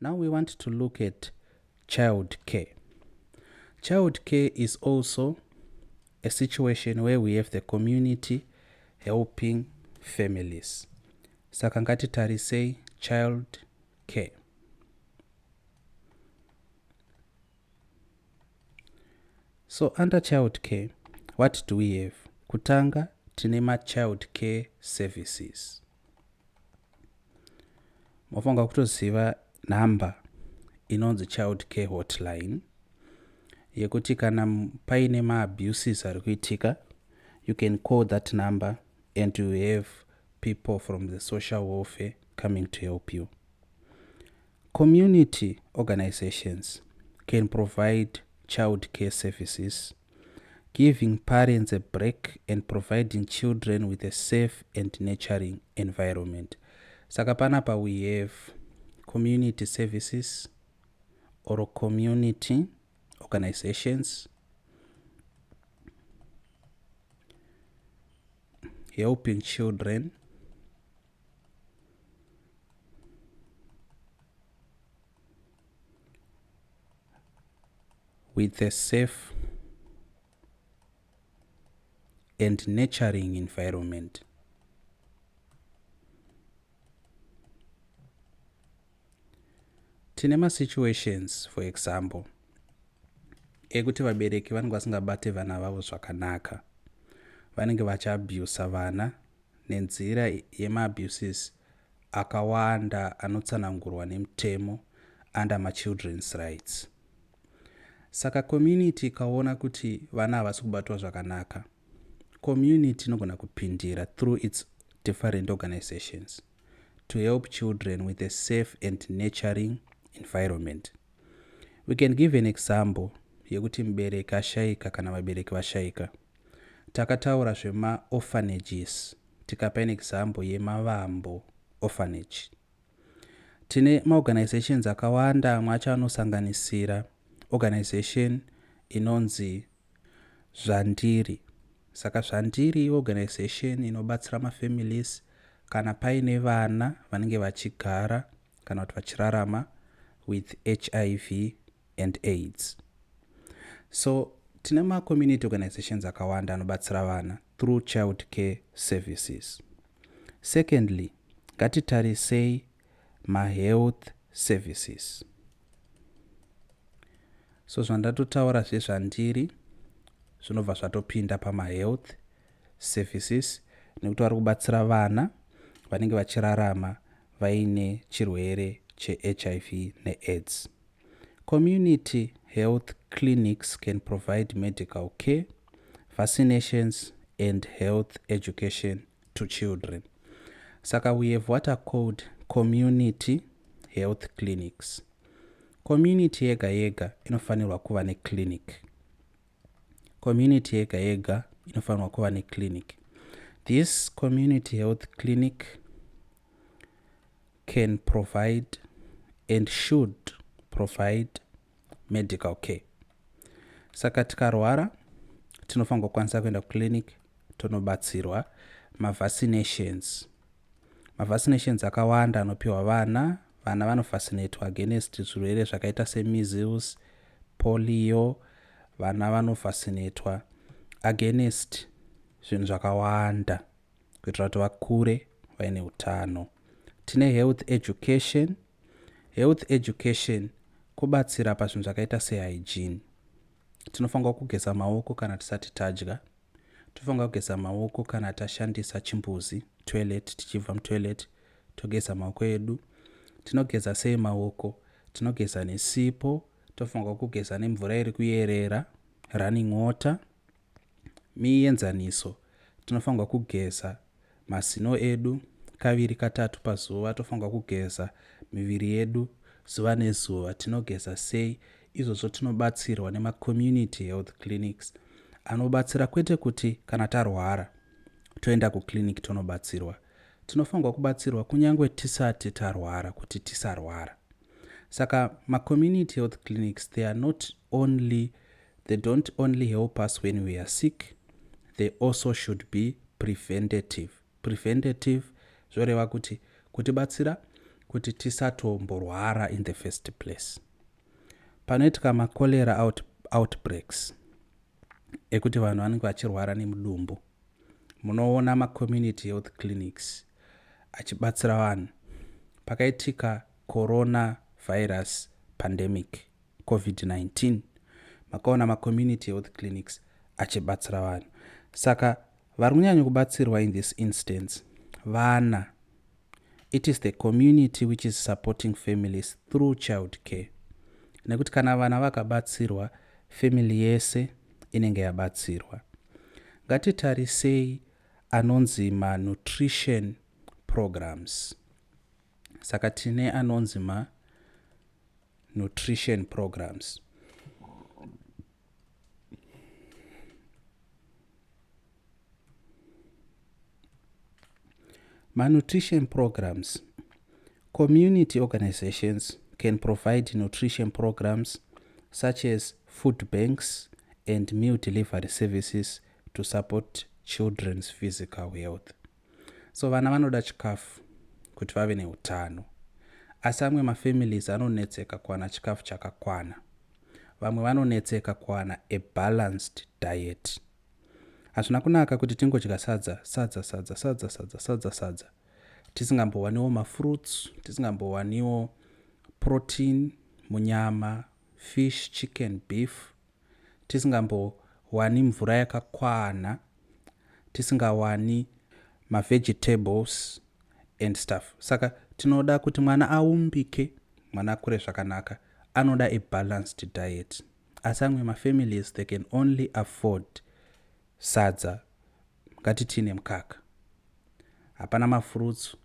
Now we want to look at child care. Child care is also a situation where we have the community helping families. Saka ngatitarisei child care. So under child care, what do we have? Kutanga tine child care services. Mofonga kutoziva number inonzi child care hotline yekuti kana paine abuses ari kuitika, you can call that number and you have people from the social welfare coming to help you. Community organizations can provide child care services, giving parents a break and providing children with a safe and nurturing environment. Saka panapa we have community services or community organizations helping children with a safe and nurturing environment. Tine situations, for example, ekuti vabereki vanenge vasingabate vana vavo zvakanaka, vanenge vachiabusa vana nenzira yemaabuses akawanda anotsanangurwa nemutemo under children's rights. Saka community ikaona kuti vana havasi kubatwa zvakanaka, community inogona kupindira through its different organizations to help children with a safe and nurturing environment. We can give an example yekuti mubereki ashaika kana vabereki vashaika. Takataura orphanages, tikapa an example yemavambo orphanage. Tine organizations akawanda, amwe acho anosanganisira organization inonzi Zvandiri. Saka Zvandiri organization inobatsira mafamilies kana paine vana vanenge vachigara kana kuti vachirarama with HIV and AIDS. So tine community organizations akawanda anobatsira vana through child care services. Secondly, ngatitarisei health services. So zvandatotaura zvezvandiri zvinobva zvatopinda health services nekuti vari kubatsira vana vanenge vachirarama vaine chirwere che-HIV ne-AIDS. Community health clinics can provide medical care, vaccinations and health education to children. Saka we have what are called community health clinics. Community yega yega inofanirwa kuva neclinic. Community yega yega inofanirwa kuva neclinic. This community health clinic can provide and should provide medical care. Saka tikarwara tinofanirwa kukwanisa kuenda kuclinic tonobatsirwa vaccinations. Vaccinations akawanda anopiwa vana vanovaccinatwa against zvirwere zvakaita measles, polio, vana vanovaccinatwa against zvinhu zvakawanda kuitira kuti vakure vaine utano. Tine health education. Health education kubatsira pazvinhu zvakaita hygiene. Tinofanirwa kugeza maoko kana tisati tadya. Tinofanirwa kugeza maoko kana tashandisa chimbuzi, toilet, tichibva mutoilet togeza maoko edu. Tinogeza sei maoko? Tinogeza nesipo, tofanirwa kugeza nemvura iri kuyerera, running water. Mienzaniso, tinofanirwa kugeza mazino edu kaviri katatu pazuva, tofanirwa kugeza miviri yedu zuva nezuva. Tinogeza sei? Izvozvo tinobatsirwa community health clinics anobatsira kwete kuti kana tarwara toenda kuclinic tonobatsirwa. Tinofanirwa kubatsirwa kunyange tisati tarwara kuti tisarwara. Saka community health clinics they don't only help us when we are sick, they also should be preventative. Preventative zvoreva kuti kutibatsira kuti tisatomborwara in the first place. Panoitika macholera outbreaks ekuti vanhu vanenge vachirwara nemudumbu, munoona macommunity health clinics achibatsira vanhu. Pakaitika coronavirus pandemic COVID-19, makaona macommunity health clinics achibatsira vanhu. Saka vari kunyanya kubatsirwa in this instance vana. It is the community which is supporting families through child care. Nekuti kana vana vakabatsirwa, family yese inenge yabatsirwa. Ngatitarisei anonzi nutrition programs. Saka tine anonzi nutrition programs. Nutrition programs. Community organizations can provide nutrition programs such as food banks and meal delivery services to support children's physical health. So vana vanoda chikafu kuti vave neutano. Asi amwe mafamilies anonetseka kuwana chikafu chakakwana. Vamwe vanonetseka kuwana a balanced diet. Hazvina kunaka kuti tingodya sadza. Tisingambowaniwo mafruits, tisingambowaniwo protein munyama, fish, chicken, beef, tisingambowani mvura yakakwana, tisingawani vegetables and stuff. Saka tinoda kuti mwana aumbike, mwana akure zvakanaka, anoda a balanced diet. Asi amwe mafamilies they can only afford sadza, ngatitine mukaka. Hapana mafruits,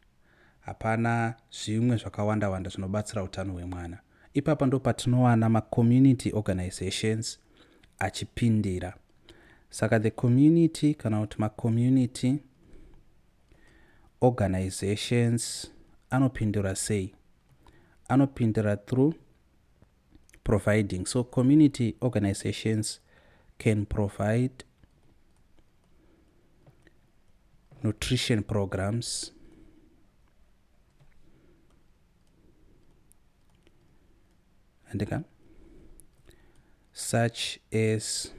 hapana zvimwe zvakawanda zvinobatsira utano hwemwana. Ipapa ndo patinowana macommunity organizations achipindira. Saka the community kana kuti macommunity organizations anopindira sei? Anopindira through providing. So community organizations can provide nutrition programs, such as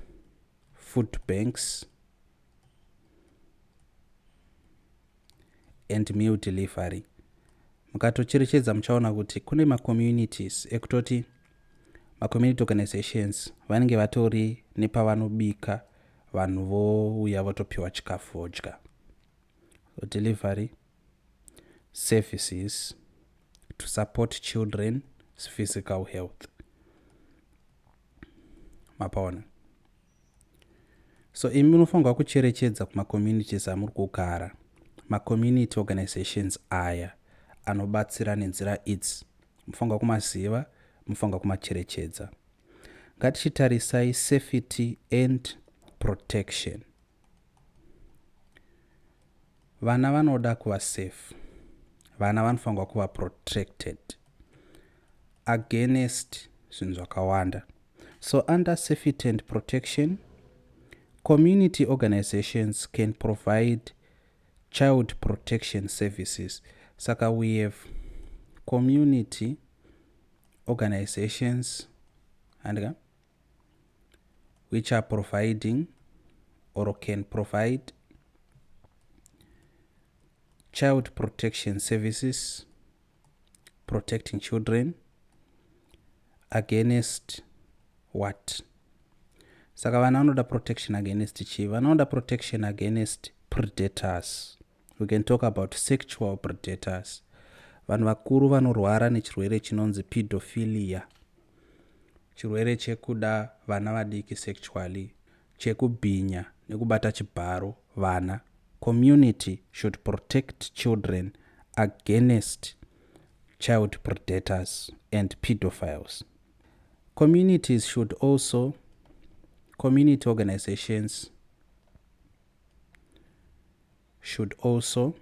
food banks and meal delivery. Mukatocherechedza muchaona kuti kune macommunities ekutoti macommunity organizations vanenge vatori nepavanobika, vanhu vouya votopiwa chikafu vodya. Delivery services to support children's physical health. Mapaona. So imi munofanirwa kucherechedza kumacommunities amuri kugara. Macommunity organizations aya anobatsira nenzira idzi. Munofanirwa kumaziva, munofanirwa kumacherechedza. Ngatichitarisai safety and protection. Vana vanoda kuva safe. Vana vanofanirwa kuva protected against zvinhu zvakawanda. So under safety and protection, community organizations can provide child protection services. Saka we have community organizations which are providing or can provide child protection services, protecting children against what? Saka vana vanoda protection against chi? Vanoda protection against predators. We can talk about sexual predators. Vanhu vakuru vanorwara nechirwere chinonzi pedophilia. Chirwere chekuda vana vadiki sexually, chekubhinya nekubata chibharo vana. Community should protect children against child predators and pedophiles. Community organizations should also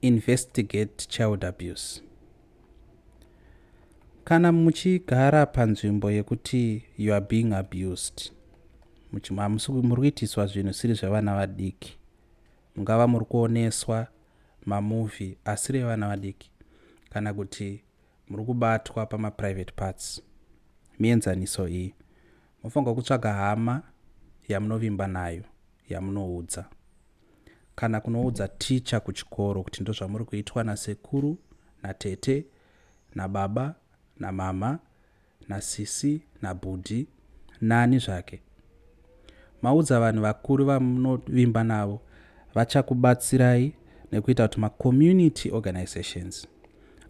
investigate child abuse. Kana muchigara panzvimbo yekuti you are being abused, muri kuitiswa zvinhu siri zvevana vadiki, mungava muri kuoneswa mamovhi asiri evana vadiki kana kuti muri kubatwa pamaprivate parts. Mienzaniso iyi munofanirwa kutsvaga hama yamunovimba nayo yamunoudza, kana kunoudza ticha kuchikoro kuti ndo zvamuri kuitwa nasekuru natete nababa namama nasisi nabhudhi nani zvake. Maudza vanhu vakuru vamunovimba navo vachakubatsirai nekuita kuti macommunity organizations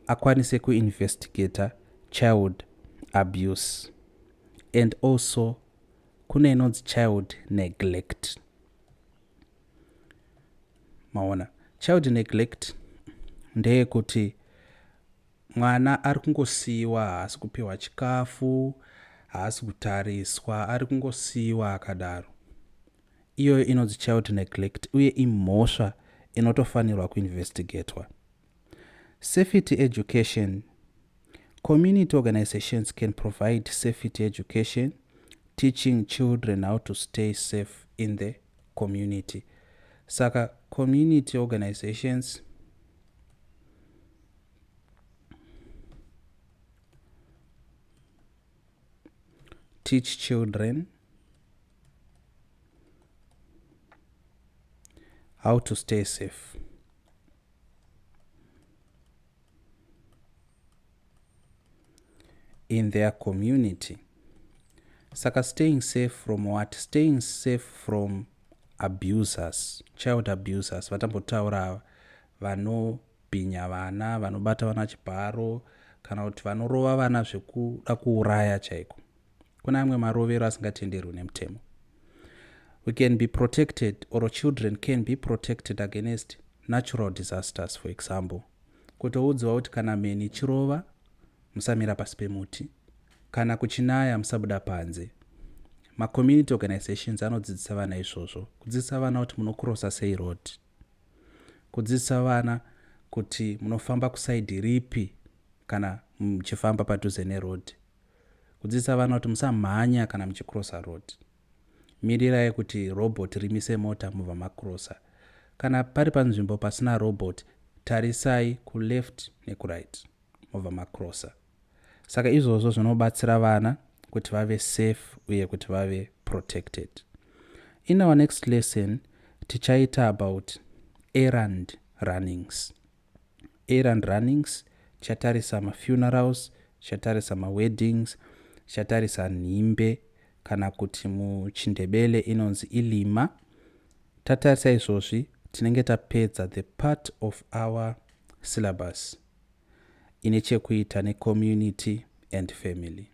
akwanise kuinvestigata child abuse and also kune inonzi child neglect. Maona, child neglect ndeyekuti mwana ari kungosiyiwa, haasi kupiwa chikafu, haasi kutariswa, ari kungosiyiwa akadaro. Iyo inonzi child neglect uye imhosva inotofanirwa kuinvestigatwa. Safety education. Community organizations can provide safety education, teaching children how to stay safe in the community. Saka community organizations teach children how to stay safe in their community. Saka staying safe from what? Staying safe from abusers, child abusers. Vatambotaura vanobhinya vana, vanobata vana chibharo, kana kuti vanorova vana zvekuda kuuraya chaiko. Kuna amwe marovero asingatenderwi nemutemo. We can be protected, or children can be protected against natural disasters, for example. Kutoudzwa kuti kana mheni chirova musamira pasi pemuti, kana kuchinaya musabuda panze. Macommunity organizations anodzidzisa vana izvozvo, kudzidzisa vana kuti munokrosa sei road, kudzidzisa vana kuti munofamba kusaidi ripi kana muchifamba padhuze neroad, kudzidzisa vana kuti musamhanya kana muchikrosa road. Mirirai kuti robot rimise mota mubva makrosa. Kana pari panzvimbo pasina robot, tarisai kuleft nekuright mubva makrosa. Saka izvozvo zvinobatsira vana kuti vave safe uye kuti vave protected. In our next lesson, tichaita about errand runnings. Errand runnings, chatarisa ma-funerals, chatarisa ma-weddings, chatarisa nhimbe, kana kuti muchindebele inonzi ilima. Tatarisa izvozvi tinenge tapedza the part of our syllabus ine chekuita ne community and family.